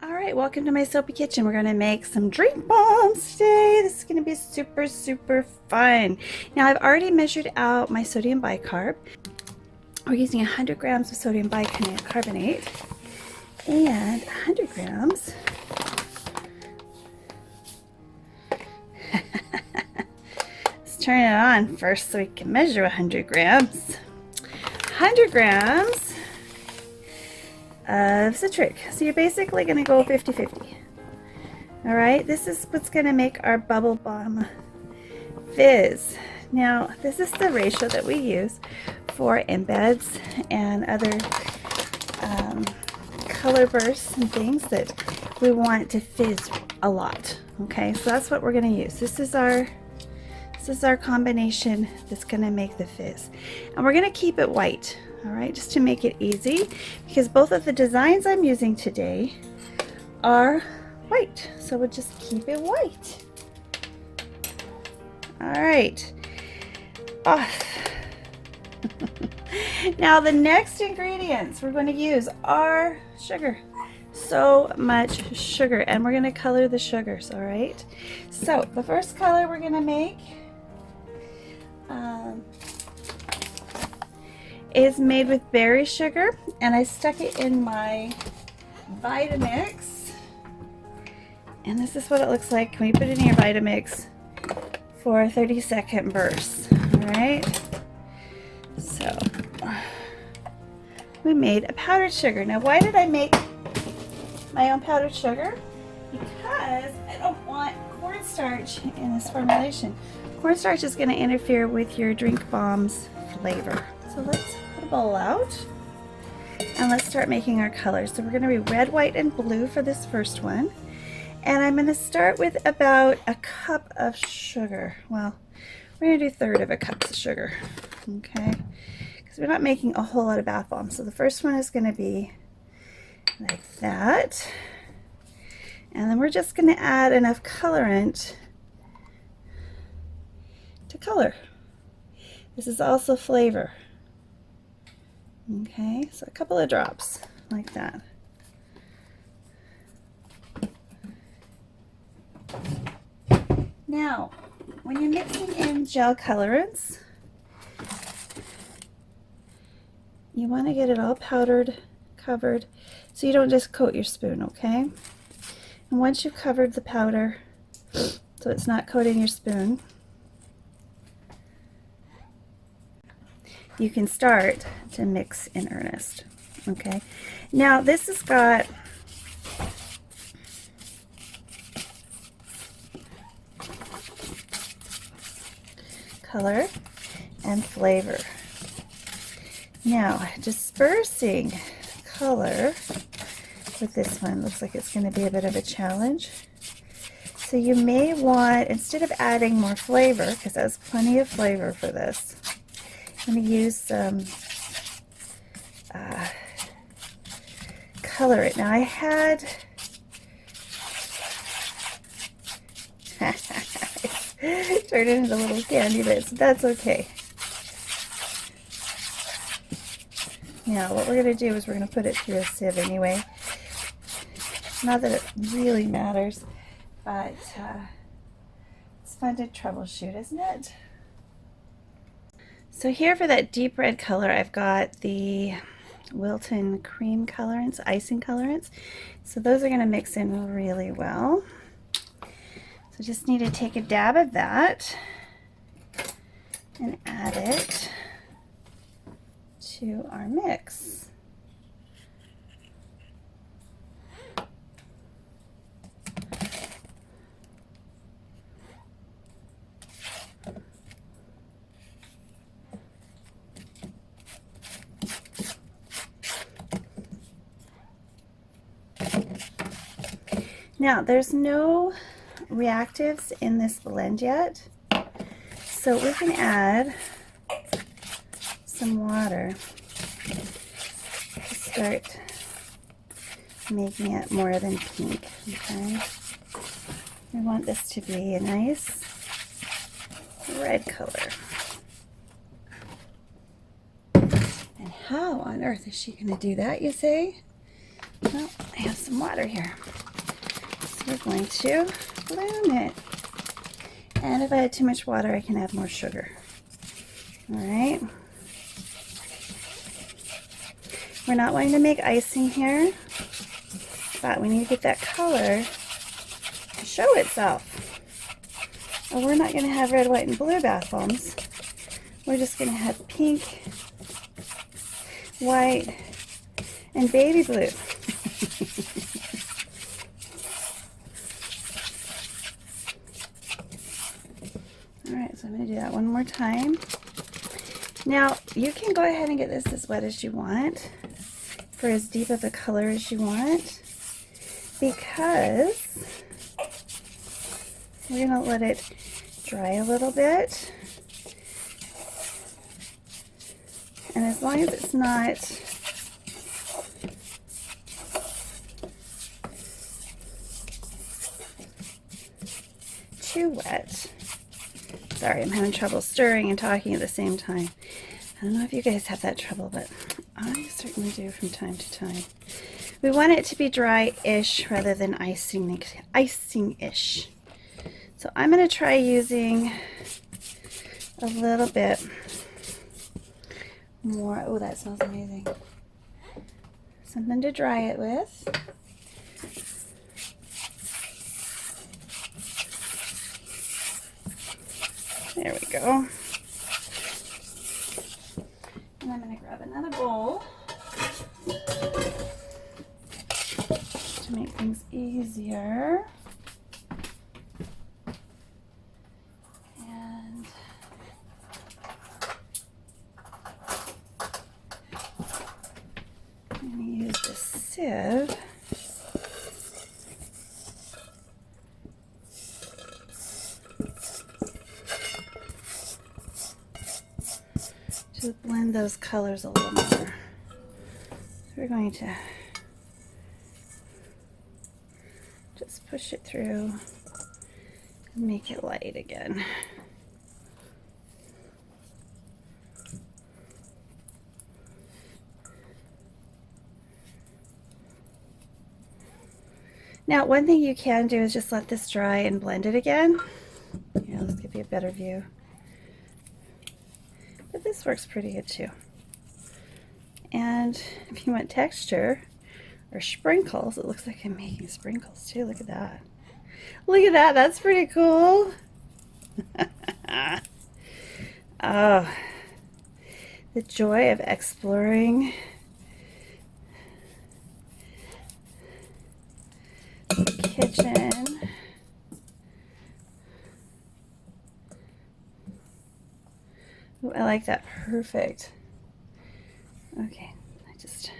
All right, welcome to my soapy kitchen. We're gonna make some drink bombs today. This is gonna be super fun. Now I've already measured out my sodium bicarb. We're using 100 grams of sodium bicarbonate and 100 grams let's turn it on first so we can measure 100 grams. 100 grams of citric. So you're basically going to go 50-50. All right, this is what's going to make our bubble bomb fizz. Now, this is the ratio that we use for embeds and other color bursts and things that we want to fizz a lot. Okay, so that's what we're going to use. This is our combination that's going to make the fizz, and we're going to keep it white. All right, just to make it easy, because both of the designs I'm using today are white, so we'll just keep it white. All right, off. Now the next ingredients we're going to use are sugar. So much sugar, and we're going to color the sugars. All right, so the first color we're going to make is made with berry sugar, and I stuck it in my Vitamix, and this is what it looks like when you put it in your Vitamix for 30-second bursts. All right, so we made a powdered sugar. Now, why did I make my own powdered sugar? Because I don't want cornstarch in this formulation. Cornstarch is going to interfere with your drink bomb's flavor. So let's put a bowl out and let's start making our colors. So we're going to be red, white, and blue for this first one. And I'm going to start with about a cup of sugar. Well, we're going to do 1/3 of a cup of sugar, okay? Because we're not making a whole lot of bath bombs. So the first one is going to be like that. And then we're just going to add enough colorant to color. This is also flavor. Okay, so a couple of drops like that. Now, when you're mixing in gel colorants, you want to get it all powdered, covered, so you don't just coat your spoon, okay? And once you've covered the powder, so it's not coating your spoon, you can start to mix in earnest. Okay, now this has got color and flavor. Now, dispersing color with this one looks like it's going to be a bit of a challenge. So you may want, instead of adding more flavor, because there's plenty of flavor for this, I'm going to use some color it. Now I had turned into little candy bits. That's okay. Now what we're going to do is we're going to put it through a sieve anyway. Not that it really matters, but it's fun to troubleshoot, isn't it? So here for that deep red color, I've got the Wilton cream colorants, icing colorants. So those are going to mix in really well. So just need to take a dab of that and add it to our mix. Now, there's no reactives in this blend yet, so we can add some water to start making it more than pink, okay? We want this to be a nice red color. And how on earth is she going to do that, you say? Well, I have some water here. So we're going to bloom it. And if I had too much water, I can add more sugar. All right. We're not wanting to make icing here, but we need to get that color to show itself. And we're not going to have red, white, and blue bath bombs. We're just going to have pink, white, and baby blue. All right, so I'm going to do that one more time. Now, you can go ahead and get this as wet as you want, for as deep of a color as you want, because we're going to let it dry a little bit. And as long as it's not too wet. Sorry, I'm having trouble stirring and talking at the same time. I don't know if you guys have that trouble, but I certainly do from time to time. We want it to be dry-ish rather than icing-ish. So I'm going to try using a little bit more. Oh, that smells amazing. Something to dry it with. There we go. And I'm going to grab another bowl to make things easier. And I'm going to use the sieve to blend those colors a little more. So we're going to just push it through and make it light again. Now, one thing you can do is just let this dry and blend it again. Here, let's give you a better view. But this works pretty good too. And if you want texture or sprinkles, it looks like I'm making sprinkles too. Look at that. Look at that. That's pretty cool. Oh, the joy of exploring the kitchen. Ooh, I like that. Perfect. Okay, I just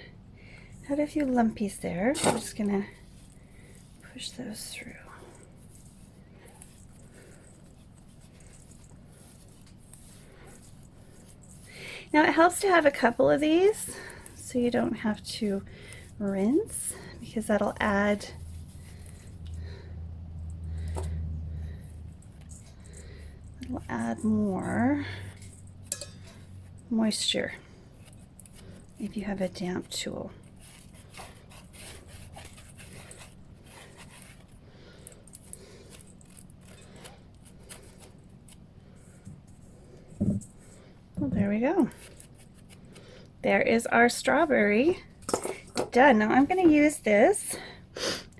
had a few lumpies there. So I'm just gonna push those through. Now it helps to have a couple of these so you don't have to rinse, because that'll add more moisture if you have a damp tool. Well, there we go. There is our strawberry done. Now I'm going to use this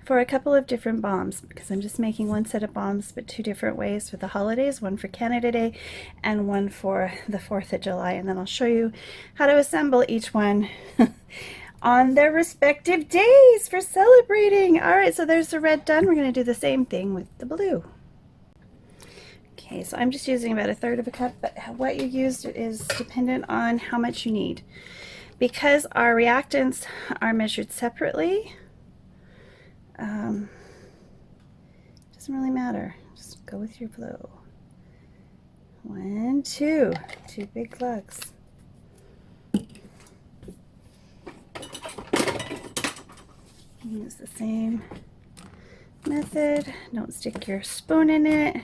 for a couple of different bombs, because I'm just making one set of bombs but two different ways for the holidays, one for Canada Day and one for the 4th of July, and then I'll show you how to assemble each one on their respective days for celebrating. All right, so there's the red done. We're going to do the same thing with the blue. Okay, so I'm just using about 1/3 of a cup, but what you used is dependent on how much you need. Because our reactants are measured separately, doesn't really matter. Just go with your flow. 1, 2 big lugs. Use the same method. Don't stick your spoon in it.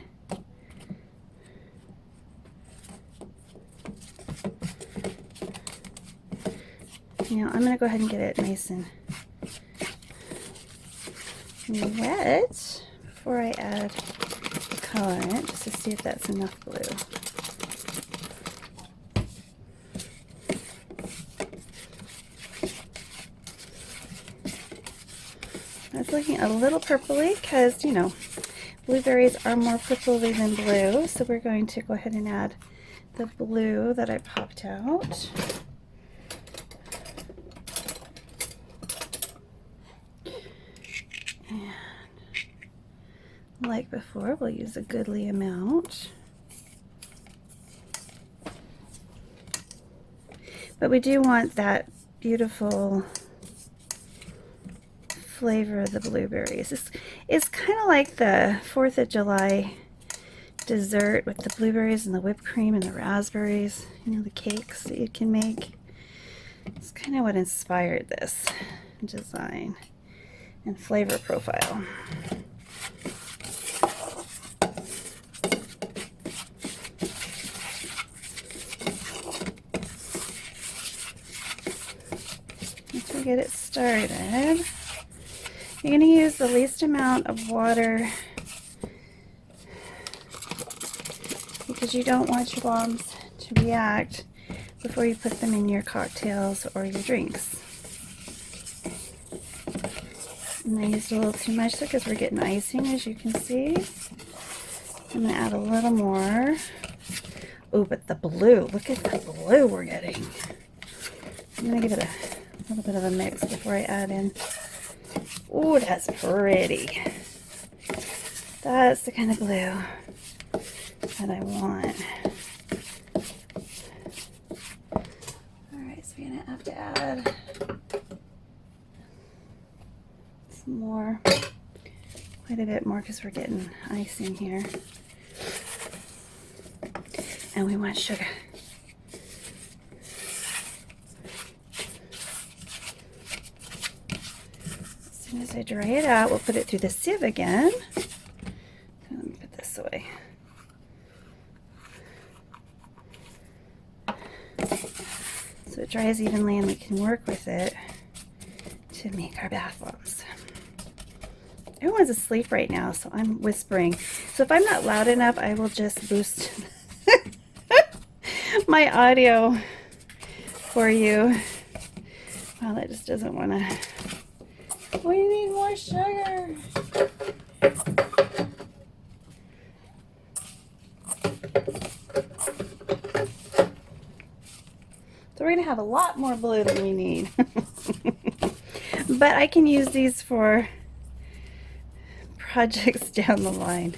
Now I'm going to go ahead and get it nice and wet before I add the colorant, just to see if that's enough blue. It's looking a little purpley because, you know, blueberries are more purpley than blue, so we're going to go ahead and add the blue that I popped out. And like before, we'll use a goodly amount. But we do want that beautiful flavor of the blueberries. It's kind of like the 4th of July dessert with the blueberries and the whipped cream and the raspberries, you know, the cakes that you can make. It's kind of what inspired this design and flavor profile. Once we get it started, you're going to use the least amount of water because you don't want your bombs to react before you put them in your cocktails or your drinks. And I used a little too much because we're getting icing, as you can see. I'm going to add a little more. Oh, but the blue, look at the blue we're getting. I'm going to give it a little bit of a mix before I add in. Oh, that's pretty. That's the kind of blue that I want. Alright, so we're going to have to add some more, quite a bit more because we're getting icing here. And we want sugar. As soon as I dry it out, we'll put it through the sieve again. Let me put this away. So it dries evenly and we can work with it to make our bath bombs. Everyone's asleep right now, so I'm whispering. So if I'm not loud enough, I will just boost my audio for you. Wow, that just doesn't want to. We need more sugar. So we're going to have a lot more blue than we need. But I can use these for projects down the line.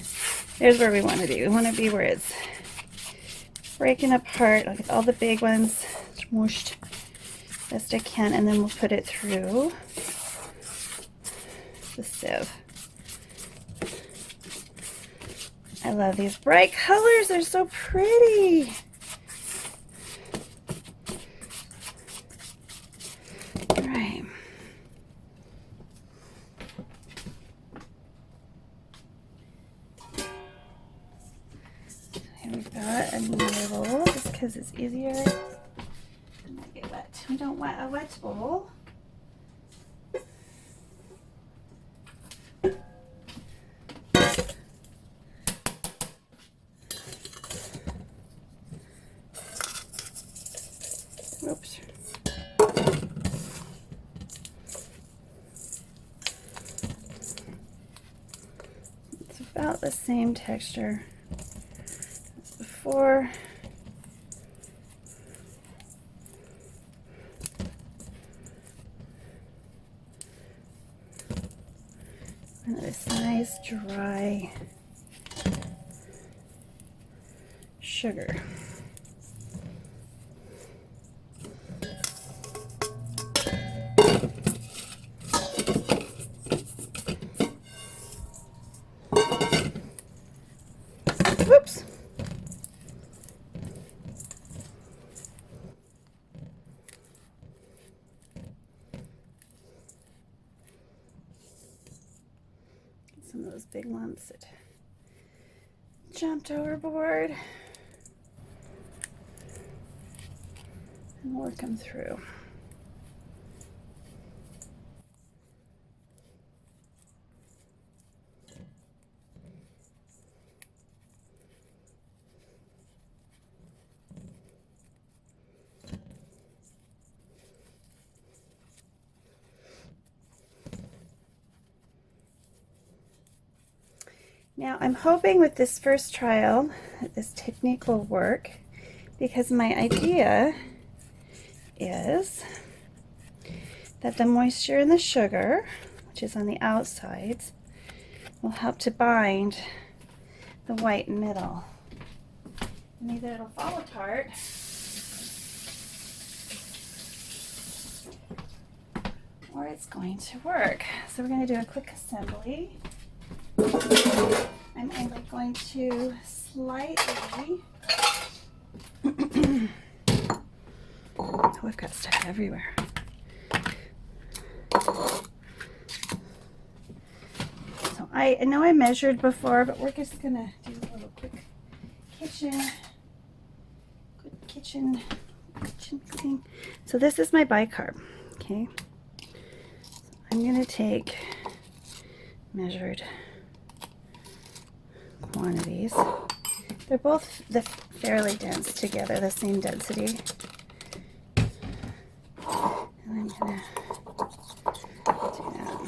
There's where we want to be. We want to be where it's breaking apart, like all the big ones, smooshed best I can, and then we'll put it through the sieve. I love these bright colors. They're so pretty. All right. Here we've got a bowl, just because it's easier. It might get wet. We don't want a wet bowl. Oops. It's about the same texture as before. And this nice dry sugar. Whoops. Some of those big lumps that jumped overboard. And work them through. Now I'm hoping with this first trial that this technique will work, because my idea is that the moisture in the sugar, which is on the outsides, will help to bind the white middle. And either it'll fall apart or it's going to work. So we're going to do a quick assembly. I'm only going to slightly oh, I've got stuff everywhere. So I know I measured before, but we're just gonna do a little quick kitchen mixing. So this is my bicarb, okay? So I'm gonna take measured quantities. They're both fairly dense together, the same density. And I'm gonna do that.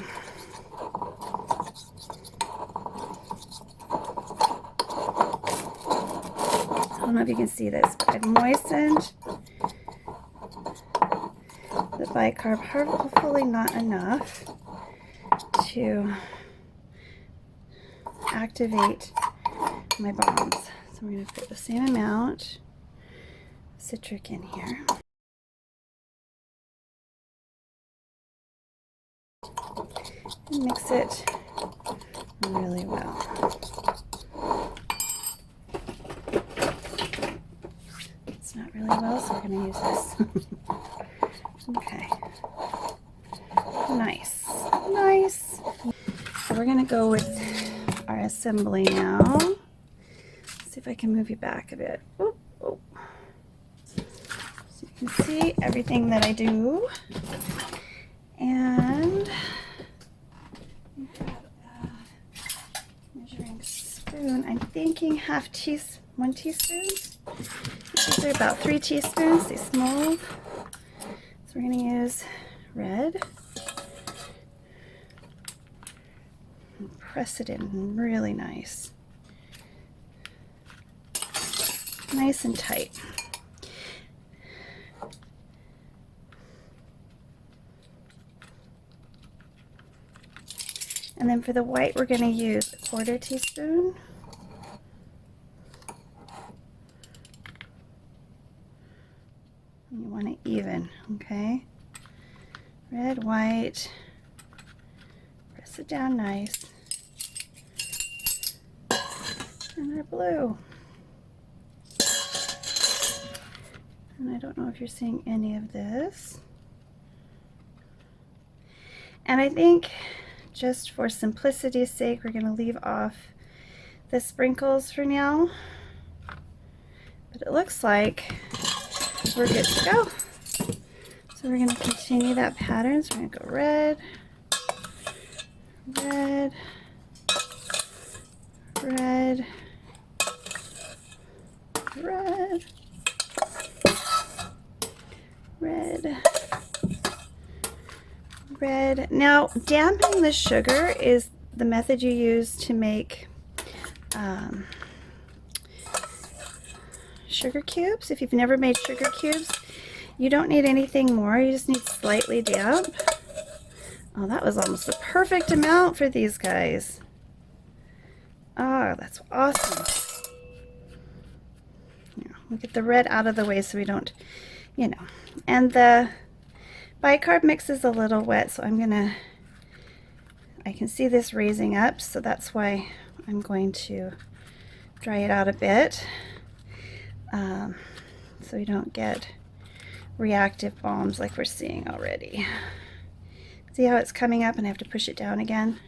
I don't know if you can see this, but I've moistened the bicarb, hopefully not enough to activate my bombs. So we're going to put the same amount of citric in here. And mix it really well. It's not really well, so we're going to use this. Okay. Nice. Nice. So we're going to go with our assembly now. Let's see if I can move you back a bit. Oop, oop. So you can see everything that I do. And we have a measuring spoon. I'm thinking 1 teaspoon. These are about 3 teaspoons, these mold. So we're going to use red. And press it in really nice. Nice and tight. And then for the white, we're going to use 1/4 teaspoon. You want it even, okay? Red, white. Press it down nice. And our blue. And I don't know if you're seeing any of this. And I think just for simplicity's sake, we're going to leave off the sprinkles for now. But it looks like we're good to go. So we're going to continue that pattern. So we're going to go red, red, red, red, red, red. Now, damping the sugar is the method you use to make sugar cubes. If you've never made sugar cubes, you don't need anything more. You just need slightly damp. Oh, that was almost the perfect amount for these guys. Oh, that's awesome. Yeah, we'll get the red out of the way so we don't, you know. And the bicarb mix is a little wet, so I can see this raising up, so that's why I'm going to dry it out a bit, so we don't get reactive bombs like we're seeing already. See how it's coming up and I have to push it down again?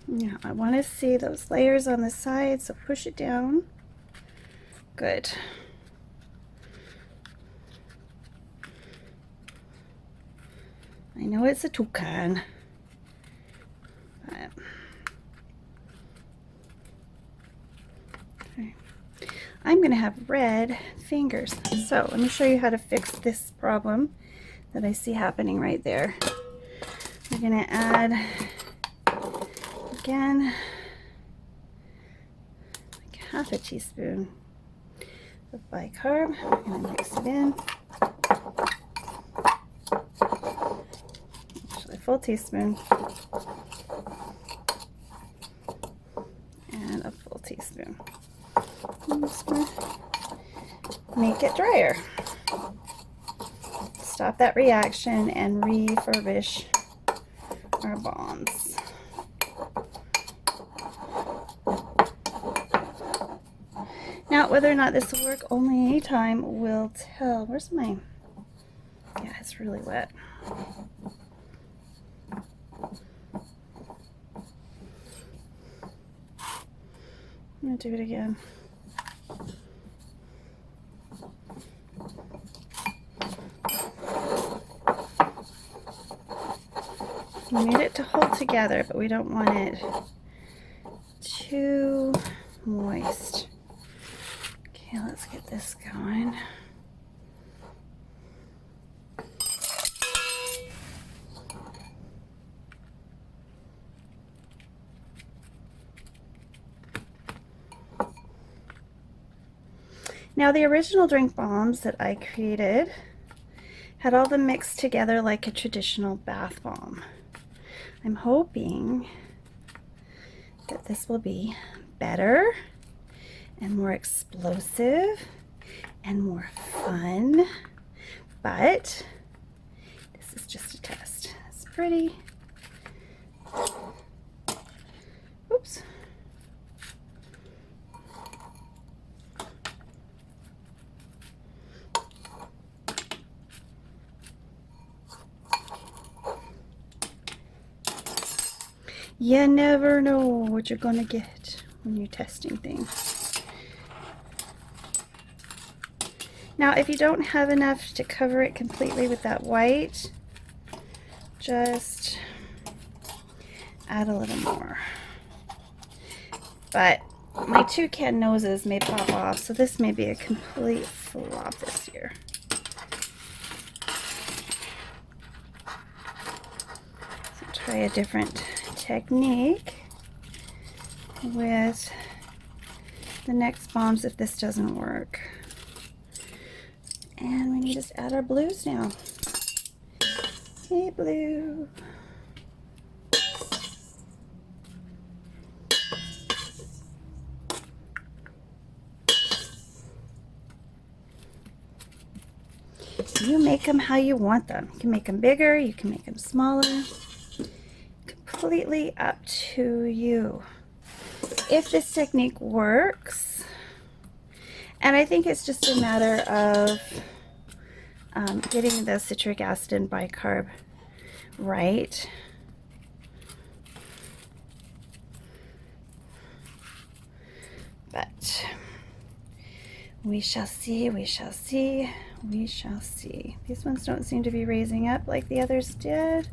Yeah, I want to see those layers on the side, so push it down. Good. I know it's a toucan. But, okay. I'm going to have red fingers. So let me show you how to fix this problem that I see happening right there. We're going to add, again, like half a teaspoon of bicarb. We're going to mix it in. Actually, a full teaspoon. And a full teaspoon. I'm just going to make it drier. Stop that reaction and refurbish our bombs. Now, whether or not this will work, only time will tell. Where's my... Yeah, it's really wet. I'm going to do it again. We need it to hold together, but we don't want it too moist. Okay, let's get this going. Now, the original drink bombs that I created had all them mixed together like a traditional bath bomb. I'm hoping that this will be better and more explosive and more fun, but this is just a test. It's pretty. Oops. You never know what you're gonna get when you're testing things. Now, if you don't have enough to cover it completely with that white, just add a little more. But my toucan noses may pop off, so this may be a complete flop this year. So try a different technique with the next bombs if this doesn't work. And we need to just add our blues now. Hey, blue. You make them how you want them. You can make them bigger, you can make them smaller. Completely up to you. If this technique works, and I think it's just a matter of getting the citric acid and bicarb right. But we shall see, we shall see, we shall see. These ones don't seem to be raising up like the others did.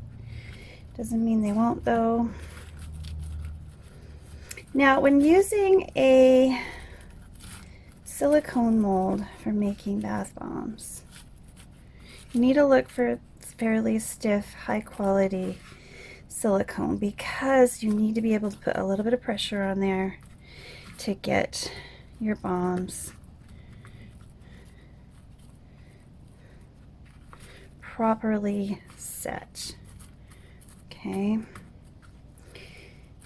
Doesn't mean they won't though. Now, when using a silicone mold for making bath bombs, you need to look for fairly stiff, high quality silicone because you need to be able to put a little bit of pressure on there to get your bombs properly set. Okay.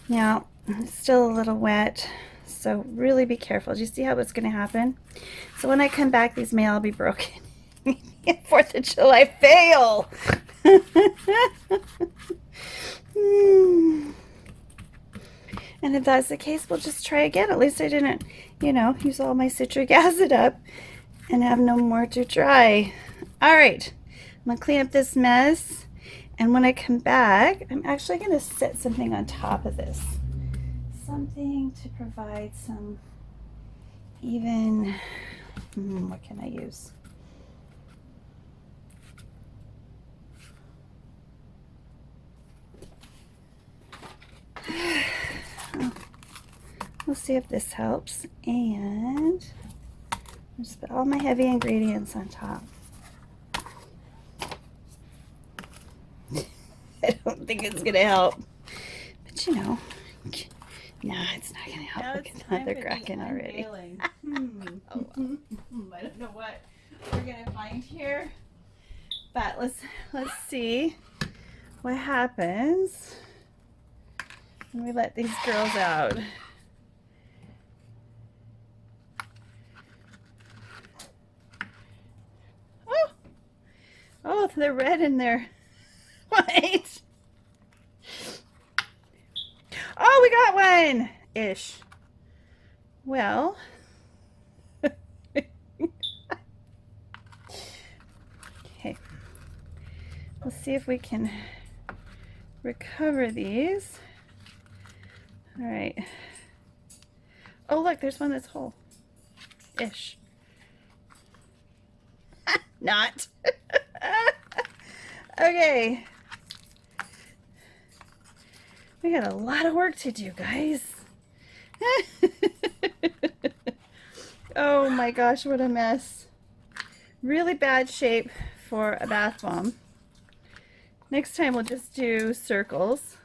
Now, it's still a little wet, so really be careful. Do you see how it's going to happen? So when I come back, these may all be broken. 4th of July fail! And if that's the case, we'll just try again. At least I didn't, you know, use all my citric acid up and have no more to try. All right, I'm going to clean up this mess. And when I come back, I'm actually going to set something on top of this. Something to provide some even, what can I use? We'll see if this helps. And Just put all my heavy ingredients on top. I don't think it's gonna help, but you know, nah, it's not gonna help. Look at that, they're cracking already. Oh, well. I don't know what we're gonna find here, but let's see what happens when we let these girls out. Oh, they're red and they're white. Oh, we got one ish. Well, okay. Let's see if we can recover these. All right. Oh, look, there's one that's whole ish. Not. Okay. We got a lot of work to do, guys. Oh my gosh, what a mess. Really bad shape for a bath bomb. Next time we'll just do circles.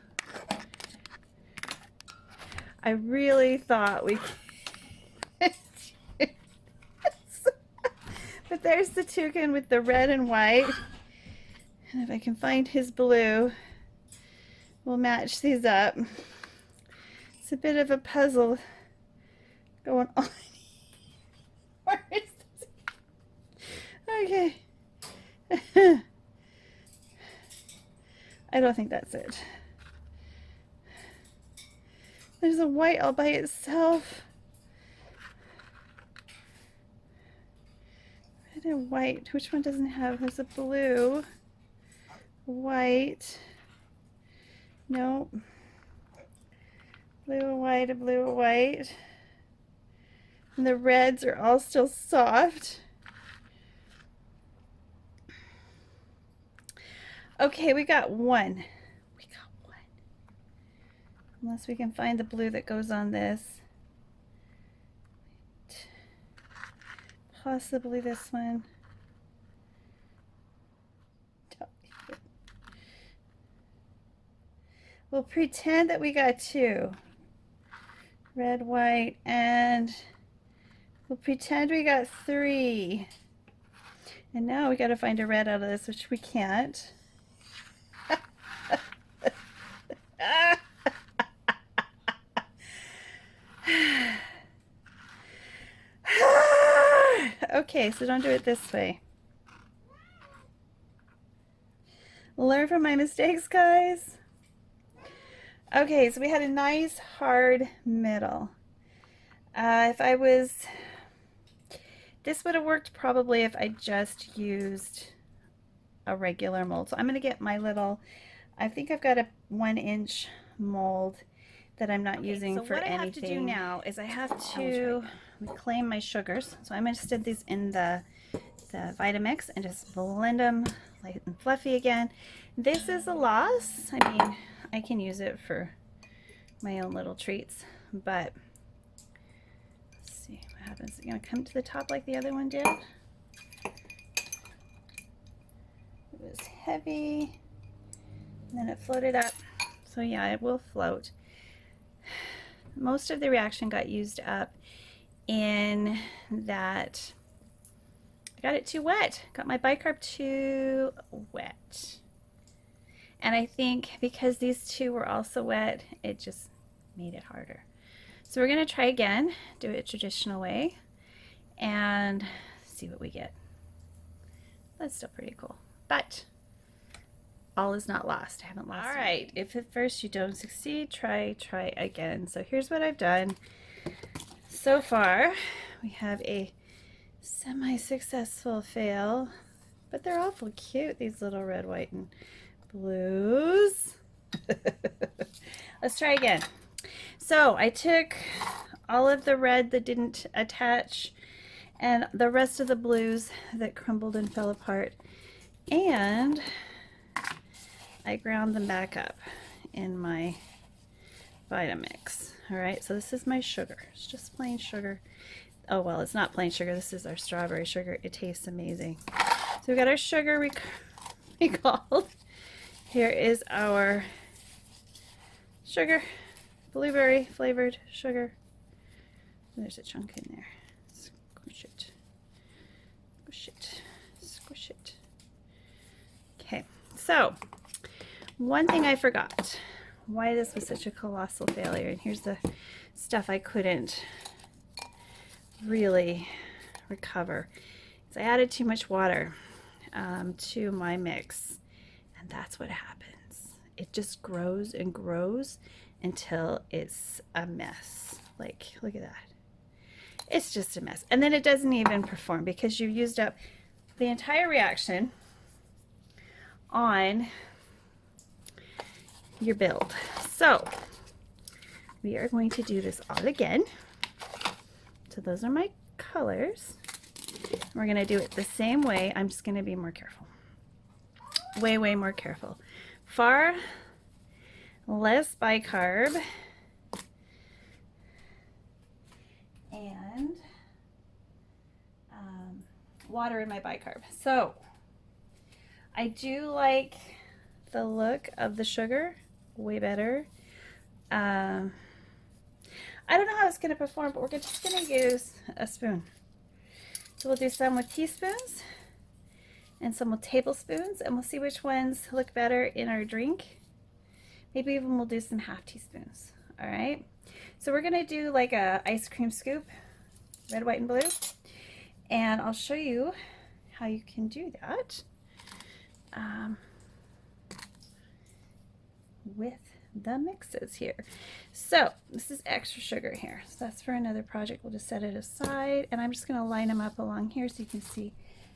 I really thought we could. But there's the toucan with the red and white. And if I can find his blue, we'll match these up. It's a bit of a puzzle going on. Where is this? Okay. I don't think that's it. There's a white all by itself. Red and white. Which one doesn't have? There's a blue. White. Nope. Blue and white, a blue and white. And the reds are all still soft. Okay, we got one. We got one. Unless we can find the blue that goes on this. Possibly this one. We'll pretend that we got two. Red, white, and we'll pretend we got three. And now we got to find a red out of this, which we can't. Okay, so don't do it this way. Learn from my mistakes, guys. Okay, so we had a nice hard middle. This would have worked probably if I just used a regular mold. So I'm going to get my little, I think I've got a 1-inch mold that I'm not using for anything. So what I have to do now is I have to reclaim my sugars. So I'm going to stick these in the Vitamix and just blend them light and fluffy again. This is a loss. I mean, I can use it for my own little treats, but let's see what happens. Is it going to come to the top like the other one did? It was heavy, and then it floated up. So yeah, it will float. Most of the reaction got used up in that I got it too wet. Got my bicarb too wet. And I think because these two were also wet, it just made it harder. So we're going to try again, do it traditional way, and see what we get. That's still pretty cool. But all is not lost. I haven't lost anything. All right, if at first you don't succeed, try again. So here's what I've done. So far, we have a semi-successful fail, but they're awful cute, these little red, white, and blues. Let's try again. So I took all of the red that didn't attach and the rest of the blues that crumbled and fell apart, and I ground them back up in my Vitamix. All right, so this is my sugar. It's just plain sugar. oh well, it's not plain sugar. This is our strawberry sugar. It tastes amazing. So we've got our sugar recalled. Here is our sugar, blueberry flavored sugar. There's a chunk in there. Squish it. Squish it. Squish it. Okay, so one thing I forgot. Why this was such a colossal failure, and here's the stuff I couldn't really recover. So I added too much water to my mix, and that's what happens. It just grows and grows until it's a mess. Like, look at that. It's just a mess. And then it doesn't even perform because you used up the entire reaction on your build. So we are going to do this all again. So those are my colors. We're going to do it the same way. I'm just going to be more careful. Way more careful. Far less bicarb and water in my bicarb. So I do like the look of the sugar way better. I don't know how it's going to perform, but we're just going to use a spoon. So we'll do some with teaspoons and some with tablespoons, and we'll see which ones look better in our drink. Maybe even we'll do some half teaspoons. All right. So we're going to do like a ice cream scoop, red, white, and blue. And I'll show you how you can do that with the mixes here. So this is extra sugar here. So that's for another project. We'll just set it aside. And I'm just going to line them up along here so you can see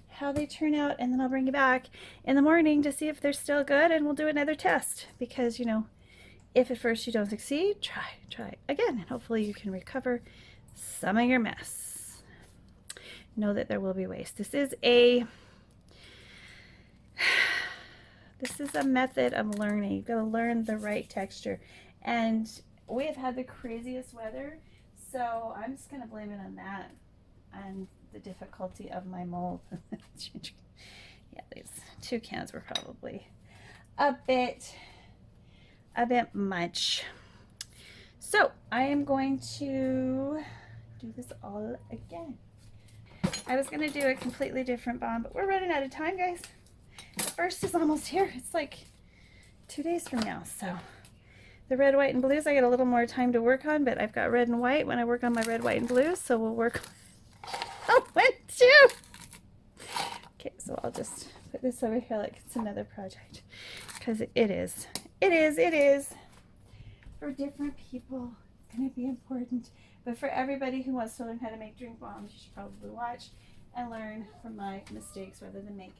how they turn out. And then I'll bring you back in the morning to see if they're still good. And we'll do another test because, you know, if at first you don't succeed, try again. And hopefully you can recover some of your mess. Know that there will be waste. This is a method of learning. You've got to learn the right texture. And we have had the craziest weather, so I'm just going to blame it on that and the difficulty of my mold. Yeah, these 2 cans were probably a bit much. So I am going to do this all again. I was going to do a completely different bomb, but we're running out of time, guys. The first is almost here. It's like 2 days from now. So the red, white, and blues I get a little more time to work on, but I've got red and white when I work on my red, white, and blues, so we'll work on one too. Okay, so I'll just put this over here like it's another project, because it is. For different people, it's going to be important. But for everybody who wants to learn how to make drink bombs, you should probably watch and learn from my mistakes rather than make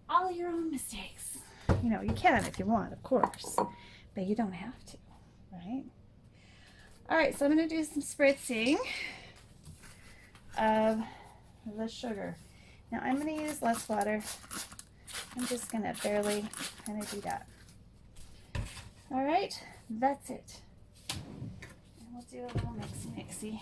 all your own mistakes. You know, you can if you want, of course, but you don't have to, right? All right, so I'm going to do some spritzing of the sugar. Now I'm going to use less water. I'm just going to barely kind of do that. All right, that's it. And we'll do a little mixy.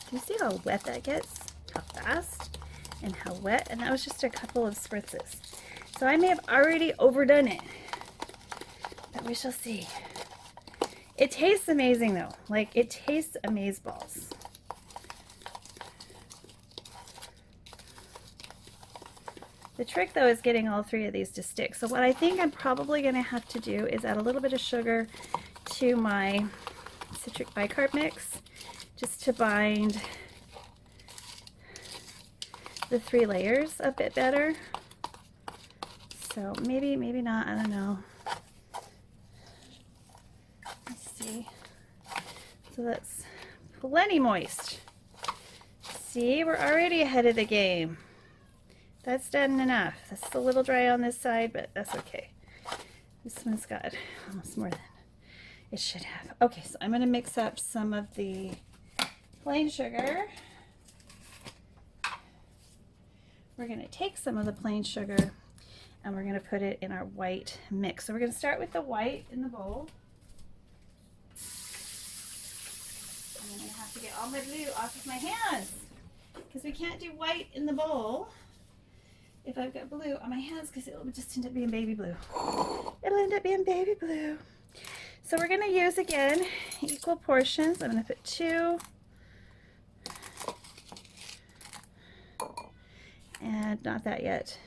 Do you see how wet that gets? How fast and how wet? And that was just a couple of spritzes. So I may have already overdone it, but we shall see. It tastes amazing though. Like, it tastes amazeballs. The trick though is getting all 3 of these to stick. So what I think I'm probably going to have to do is add a little bit of sugar to my citric bicarb mix, just to bind the 3 layers a bit better. So maybe not, I don't know. Let's see. So that's plenty moist. See, we're already ahead of the game. That's done enough. That's a little dry on this side, but that's okay. This one's got almost more than it should have. Okay, so I'm going to mix up some of the plain sugar. We're going to take some of the plain sugar and we're going to put it in our white mix. So we're going to start with the white in the bowl. have to get all my blue off of my hands because we can't do white in the bowl if I've got blue on my hands because it'll just end up being baby blue. It'll end up being baby blue. So we're going to use, again, equal portions. I'm going to put 2. And not that yet.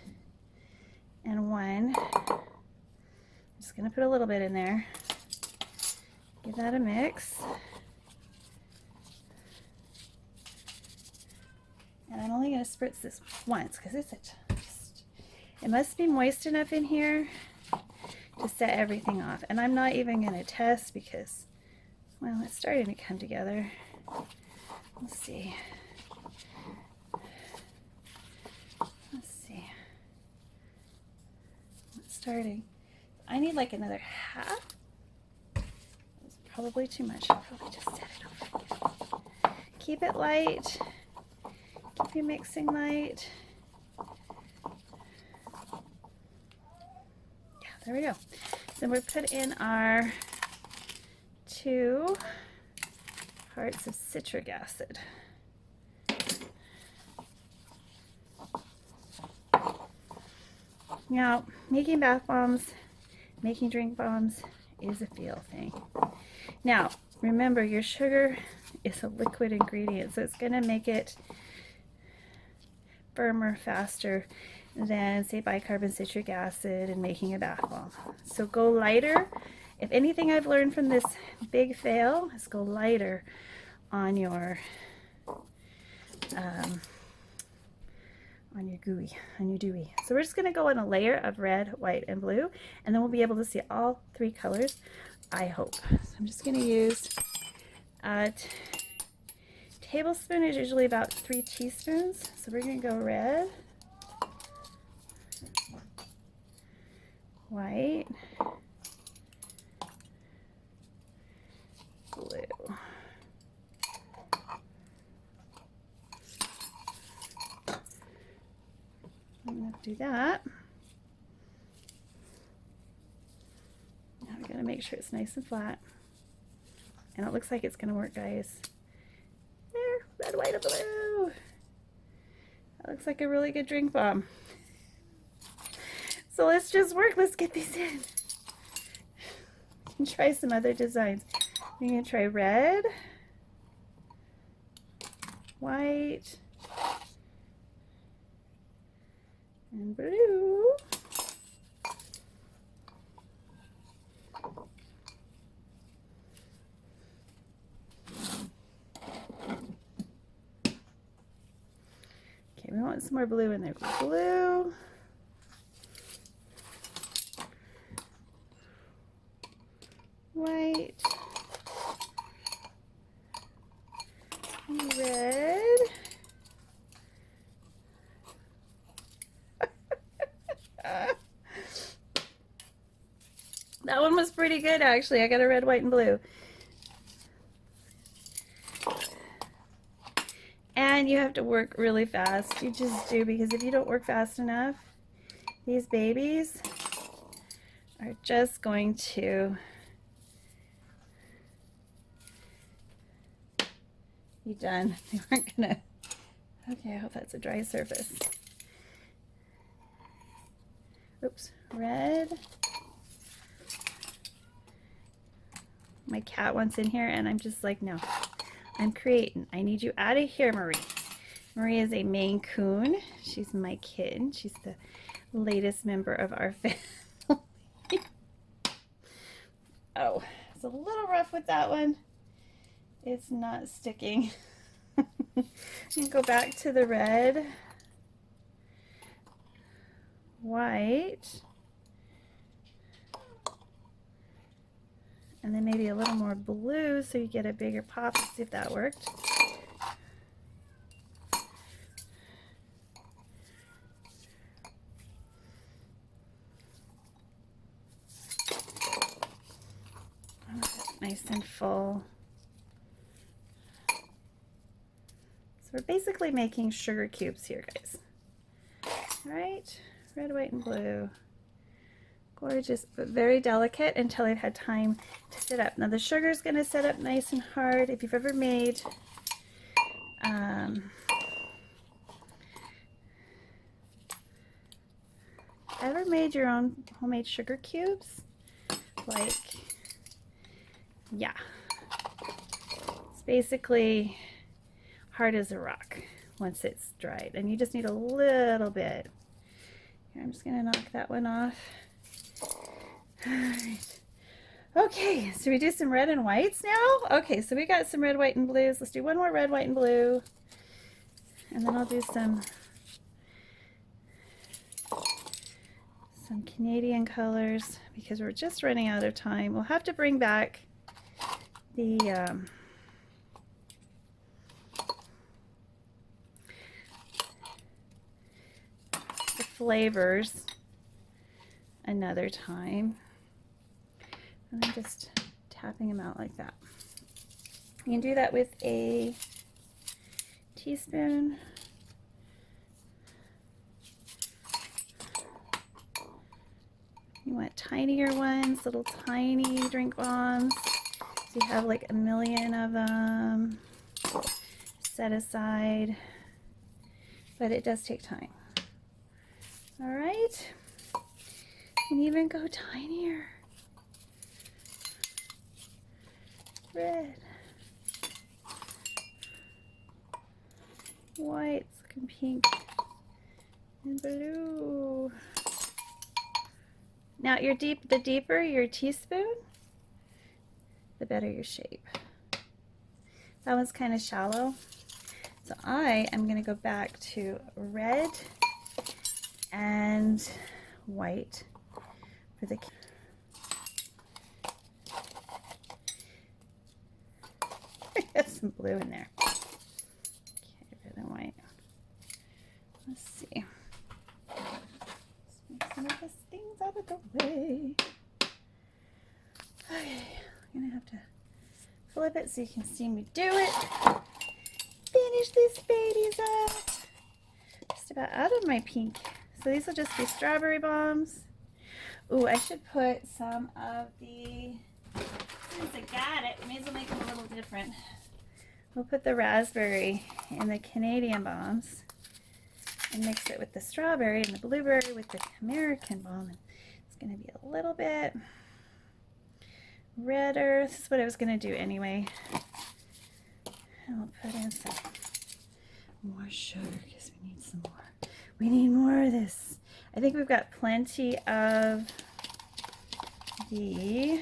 And 1. I'm just going to put a little bit in there. Give that a mix. And I'm only going to spritz this once because it's it must be moist enough in here to set everything off. And I'm not even going to test because, well, it's starting to come together. Let's see. Let's see. It's starting. I need like another half. It's probably too much. I'll probably just set it over again. Keep it light. Keep your mixing light. Yeah, there we go. Then we put in our 2 parts of citric acid. Now, making bath bombs, making drink bombs is a feel thing. Now, remember your sugar is a liquid ingredient, so it's going to make it firmer faster than, say, bicarbonate citric acid and making a bath bomb. So go lighter. If anything I've learned from this big fail is go lighter on your gooey, on your dewy. So we're just going to go in a layer of red, white, and blue, and then we'll be able to see all 3 colors, I hope. So I'm just going to use a tablespoon is usually about 3 teaspoons. So we're going to go red, white, blue. I'm going to do that. Now we got to make sure it's nice and flat. And it looks like it's going to work, guys. There, red, white, and blue. That looks like a really good drink bomb. So let's just work. Let's get these in. And try some other designs. I'm going to try red, white, and blue. Okay, we want some more blue in there. Blue. White. Red. That one was pretty good, actually. I got a red, white, and blue. And you have to work really fast. You just do, because if you don't work fast enough, these babies are just going to be done. They aren't gonna. Okay, I hope that's a dry surface. Oops, red. My cat wants in here, and I'm just like, no, I'm creating. I need you out of here, Marie. Marie is a Maine Coon. She's my kitten. She's the latest member of our family. Oh, it's a little rough with that one. It's not sticking. And go back to the red, white, and then maybe a little more blue so you get a bigger pop. Let's see if that worked. Nice and full. So we're basically making sugar cubes here, guys. All right, red, white, and blue. Gorgeous, but very delicate until I've had time to sit up. Now the sugar is going to sit up nice and hard. If you've ever made your own homemade sugar cubes, like, yeah, it's basically hard as a rock once it's dried, and you just need a little bit. Here, I'm just going to knock that one off. All right. Okay, so we do some red and whites now. Okay, so we got some red, white, and blues. Let's do one more red, white, and blue, and then I'll do some Canadian colors because we're just running out of time. We'll have to bring back the flavors another time. And I'm just tapping them out like that. You can do that with a teaspoon. You want tinier ones, little tiny drink bombs. So you have like a million of them set aside, but it does take time. All right, and even go tinier. Red, white, looking pink, and blue. Now the deeper your teaspoon, the better your shape. That one's kind of shallow. So I am going to go back to red and white for the got some blue in there. Okay, red and white. Let's see. Let's make some of these things out of the way. Okay, I'm gonna have to flip it so you can see me do it. Finish these babies up. Just about out of my pink. So these will just be strawberry bombs. Ooh, I should put some of the, since I got it, we may as well make them a little different. We'll put the raspberry in the Canadian bombs and mix it with the strawberry and the blueberry with the American bomb. It's going to be a little bit redder. This is what I was going to do anyway. And we'll put in some more sugar because we need some more. We need more of this. I think we've got plenty of the,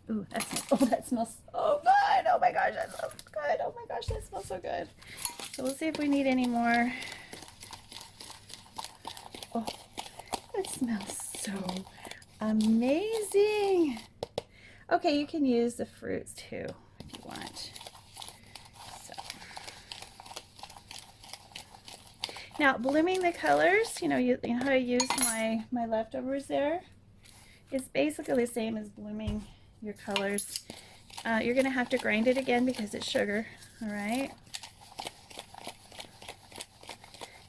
ooh, that smells, oh, that smells so good. Oh my gosh, that smells good. Oh my gosh, that smells so good. So we'll see if we need any more. Oh, that smells so amazing. Okay, you can use the fruits too if you want. So now blooming the colors, you know how I use my leftovers there. It's basically the same as blooming your colors. You're gonna have to grind it again because it's sugar. All right.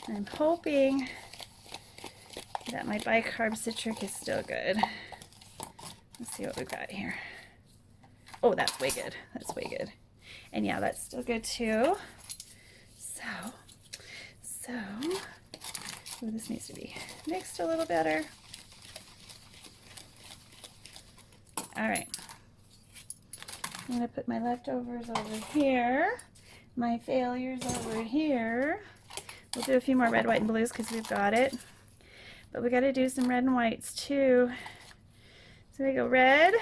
And I'm hoping that my bicarb citric is still good. Let's see what we've got here. Oh, that's way good. That's way good. And yeah, that's still good too. So, ooh, this needs to be mixed a little better. All right. I'm gonna put my leftovers over here, my failures over here. We'll do a few more red, white, and blues because we've got it. But we gotta do some red and whites too. So we go red,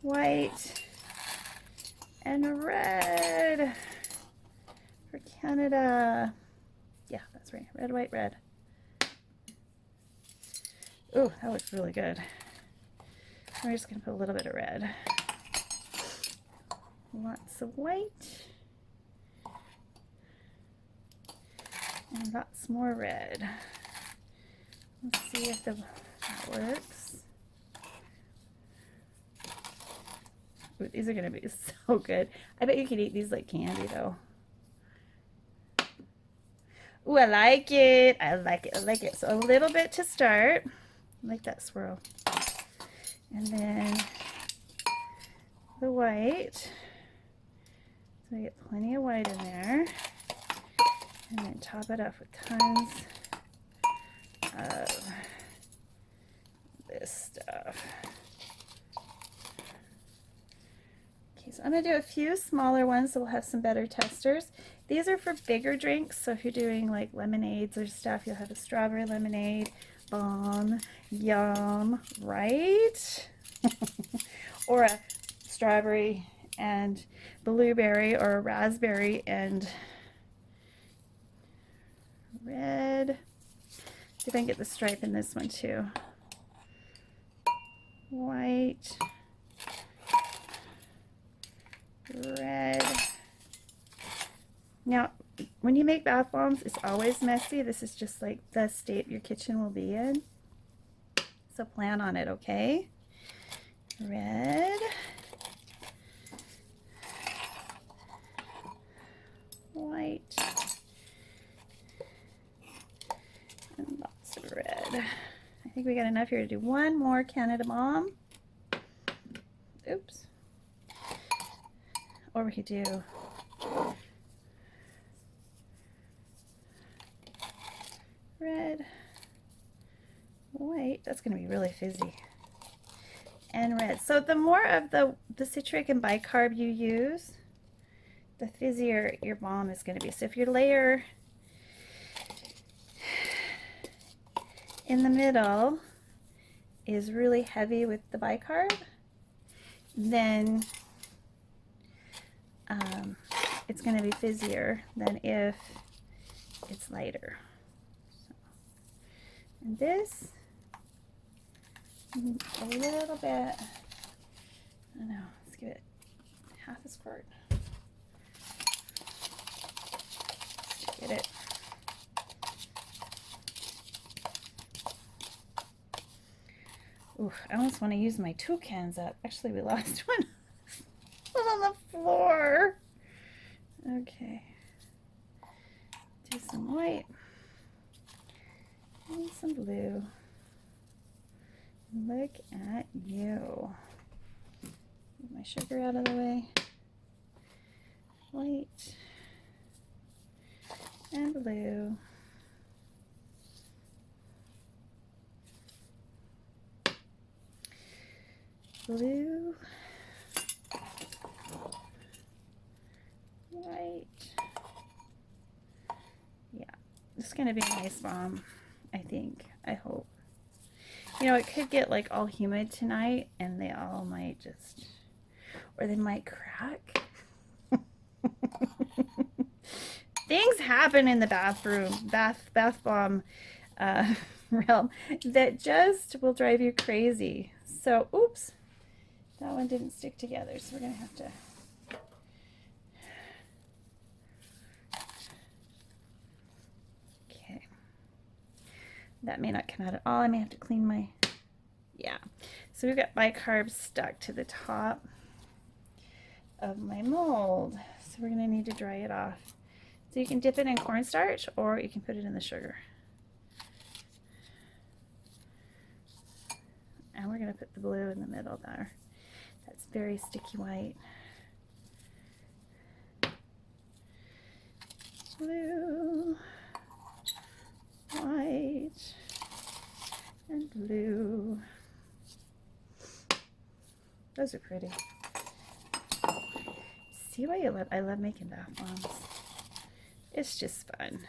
white, and red for Canada. Yeah, that's right. Red, white, red. Ooh, that looks really good. We're just gonna put a little bit of red. Lots of white. And lots more red. Let's see if that works. Ooh, these are gonna be so good. I bet you could eat these like candy though. Ooh, I like it. I like it. I like it. So a little bit to start. I like that swirl. And then the white. So I get plenty of white in there. And then top it off with tons of this stuff. Okay, so I'm going to do a few smaller ones so we'll have some better testers. These are for bigger drinks, so if you're doing like lemonades or stuff, you'll have a strawberry lemonade. Bomb. Yum. Right? Or a strawberry and blueberry, or a raspberry and red. See if I can get the stripe in this one too. White. Red. Now, when you make bath bombs, it's always messy. This is just like the state your kitchen will be in. So plan on it, okay? Red. White. And lots of red. I think we got enough here to do one more Canada Bomb. Oops. Or we could do red, white. That's going to be really fizzy. And red. So the more of the citric and bicarb you use, the fizzier your bomb is going to be. So if your layer in the middle is really heavy with the bicarb, then it's going to be fizzier than if it's lighter. So, and this, a little bit, I don't know, let's give it half a squirt. Get it. Ooh, I almost want to use my two cans up. Actually, we lost one on the floor. Okay. Do some white and some blue. Look at you. Get my sugar out of the way. White and blue. Blue. White. Yeah, this is going to be a nice bomb, I think. I hope. You know, it could get like all humid tonight and they all might just, or they might crack. Things happen in the bathroom, bath bomb realm that just will drive you crazy. So, oops, that one didn't stick together, so we're going to have to. Okay. That may not come out at all. I may have to clean my, yeah. So we've got bicarb stuck to the top of my mold. So we're going to need to dry it off. So you can dip it in cornstarch or you can put it in the sugar. And we're going to put the blue in the middle there. That's very sticky white. Blue, white, and blue. Those are pretty. See why I love making bath bombs. It's just fun.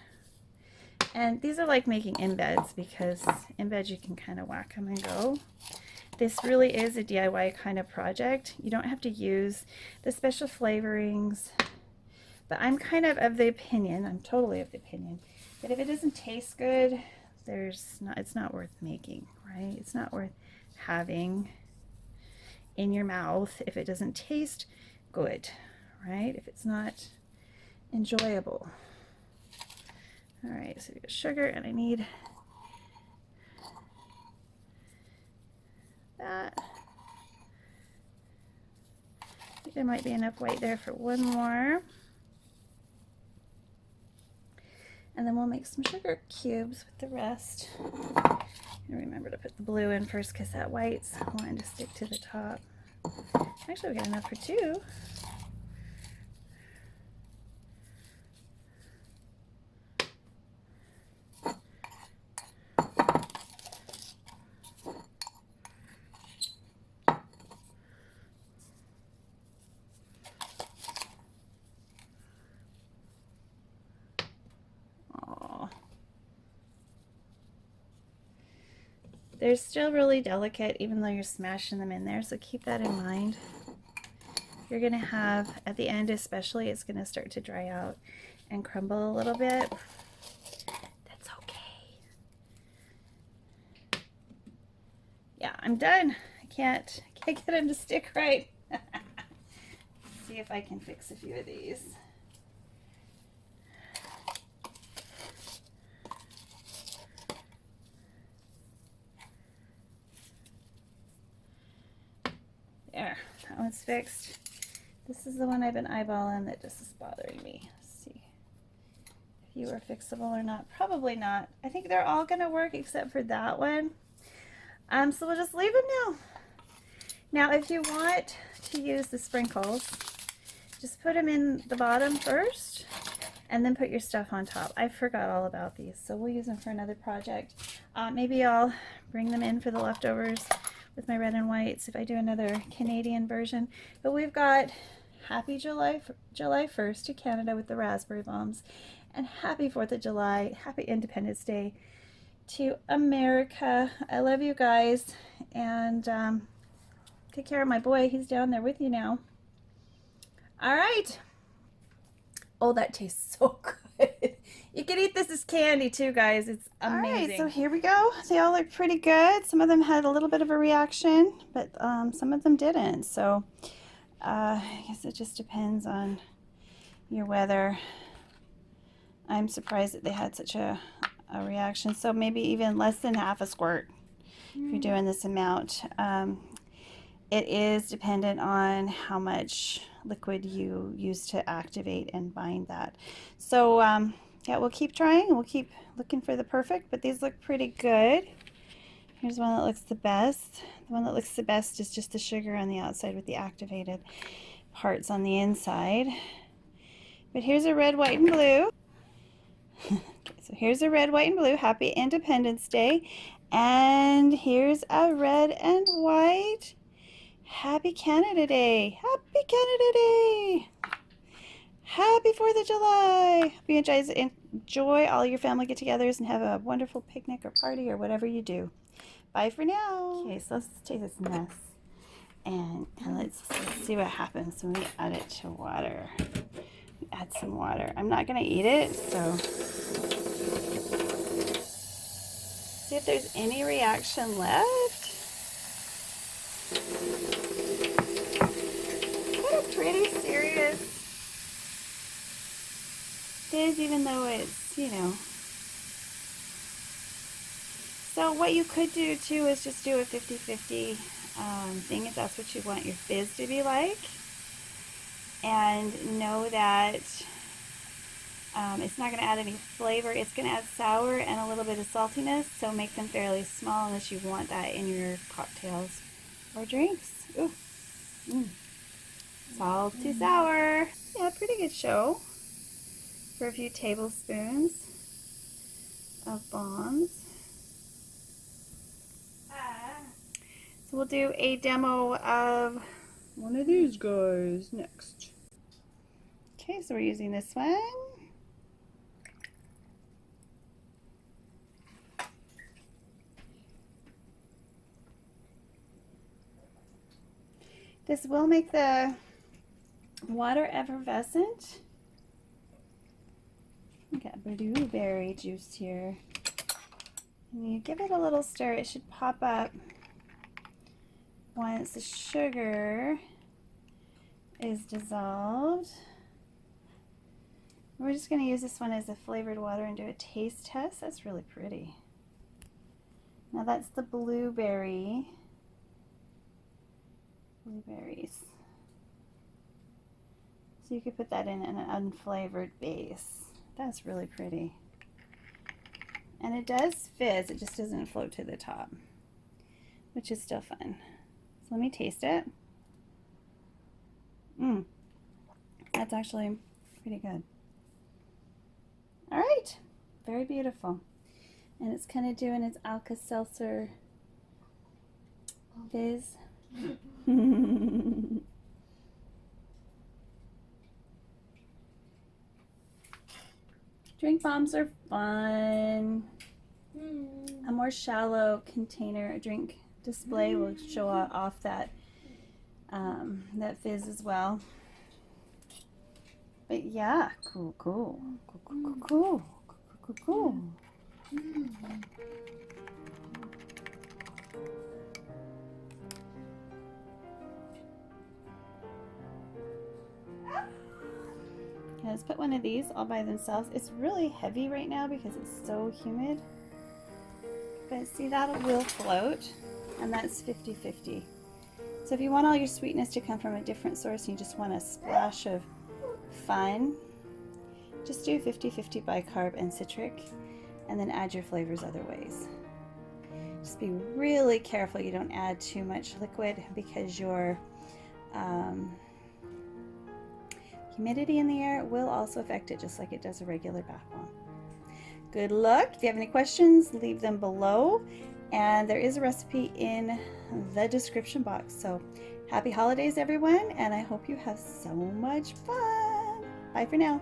And these are like making embeds, because embeds you can kind of whack them and go. This really is a DIY kind of project. You don't have to use the special flavorings, but I'm kind of the opinion, I'm totally of the opinion, that if it doesn't taste good, it's not worth making, right? It's not worth having in your mouth if it doesn't taste good, right? If it's not enjoyable. All right, so we got sugar, and I need that. there might be enough white there for one more. And then we'll make some sugar cubes with the rest. And remember to put the blue in first because that white's wanting to stick to the top. Actually, we got enough for two. They're still really delicate even though you're smashing them in there, so keep that in mind. You're going to have, at the end especially, it's going to start to dry out and crumble a little bit. That's okay. Yeah, I'm done. I can't get them to stick right. See if I can fix a few of these. There, that one's fixed. This is the one I've been eyeballing that just is bothering me. Let's see if you are fixable or not. Probably not. I think they're all gonna work except for that one. So we'll just leave them now. Now, if you want to use the sprinkles, just put them in the bottom first and then put your stuff on top. I forgot all about these, so we'll use them for another project. Maybe I'll bring them in for the leftovers with my red and whites if I do another Canadian version. But we've got happy July 1st to Canada with the raspberry bombs, and happy 4th of July, happy Independence Day to America. I love you guys, and take care of my boy. He's down there with you now. All right. Oh, that tastes so good. You can eat this as candy too, guys. It's amazing. All right, so here we go. They all look pretty good. Some of them had a little bit of a reaction, but some of them didn't. So I guess it just depends on your weather. I'm surprised that they had such a reaction. So maybe even less than half a squirt if you're doing this amount. It is dependent on how much liquid you use to activate and bind that. So yeah, we'll keep trying. We'll keep looking for the perfect, but these look pretty good. Here's one that looks the best. The one that looks the best is just the sugar on the outside with the activated parts on the inside. But here's a red, white, and blue. Okay, so here's a red, white, and blue. Happy Independence Day. And here's a red and white. Happy Canada Day. Happy Canada Day. Happy 4th of July. Hope you guys enjoy all your family get-togethers and have a wonderful picnic or party or whatever you do. Bye for now. Okay, so let's take this mess and let's see what happens when we add it to water. We add some water. I'm not going to eat it, so see if there's any reaction left. Kind of pretty serious fizz, even though it's, you know. So what you could do too is just do a 50-50 thing if that's what you want your fizz to be like. And know that it's not going to add any flavor. It's going to add sour and a little bit of saltiness, so make them fairly small unless you want that in your cocktails or drinks. Ooh. Salty sour. Yeah, pretty good show for a few tablespoons of bombs. So we'll do a demo of one of these guys next. Okay, so we're using this one. This will make the water effervescent. We got blueberry juice here. And you give it a little stir, it should pop up once the sugar is dissolved. We're just going to use this one as a flavored water and do a taste test. That's really pretty. Now that's the blueberries. So you could put that in an unflavored base. That's really pretty. And it does fizz, it just doesn't float to the top, which is still fun. So let me taste it. That's actually pretty good. All right, very beautiful. And it's kind of doing its Alka-Seltzer fizz. Drink bombs are fun. A more shallow container, a drink display will show off that that fizz as well. But yeah, cool. Okay, let's put one of these all by themselves. It's really heavy right now because it's so humid. But see, that will float, and that's 50-50. So if you want all your sweetness to come from a different source and you just want a splash of fun, just do 50-50 bicarb and citric, and then add your flavors other ways. Just be really careful you don't add too much liquid because your humidity in the air will also affect it just like it does a regular bath bomb. Good luck. If you have any questions, leave them below, and there is a recipe in the description box. So happy holidays everyone, and I hope you have so much fun. Bye for now.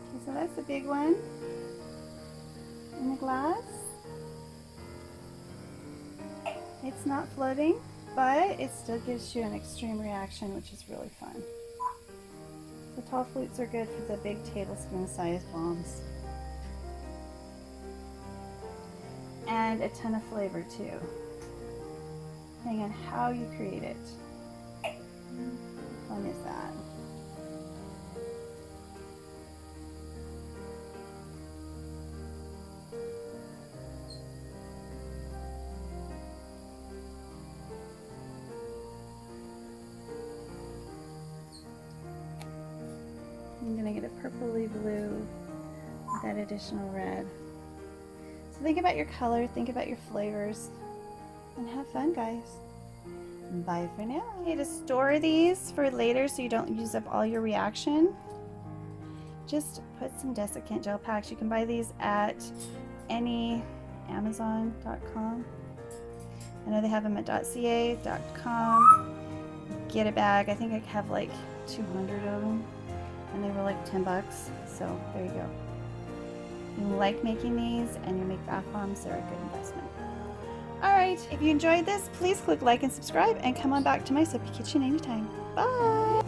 Okay, so that's the big one in the glass. It's not floating, but it still gives you an extreme reaction, which is really fun. The tall flutes are good for the big tablespoon size bombs. And a ton of flavor too, depending on how you create it. How fun is that? I'm going to get a purpley blue with that additional red. So think about your color, think about your flavors, and have fun, guys. Bye for now. Okay, to store these for later so you don't use up all your reaction, just put some desiccant gel packs. You can buy these at any Amazon.com. I know they have them at .ca.com. Get a bag. I think I have like 200 of them. And they were like 10 bucks, so there you go. If you like making these and you make bath bombs, they're a good investment. Alright, if you enjoyed this, please click like and subscribe and come on back to my Soapy Kitchen anytime. Bye!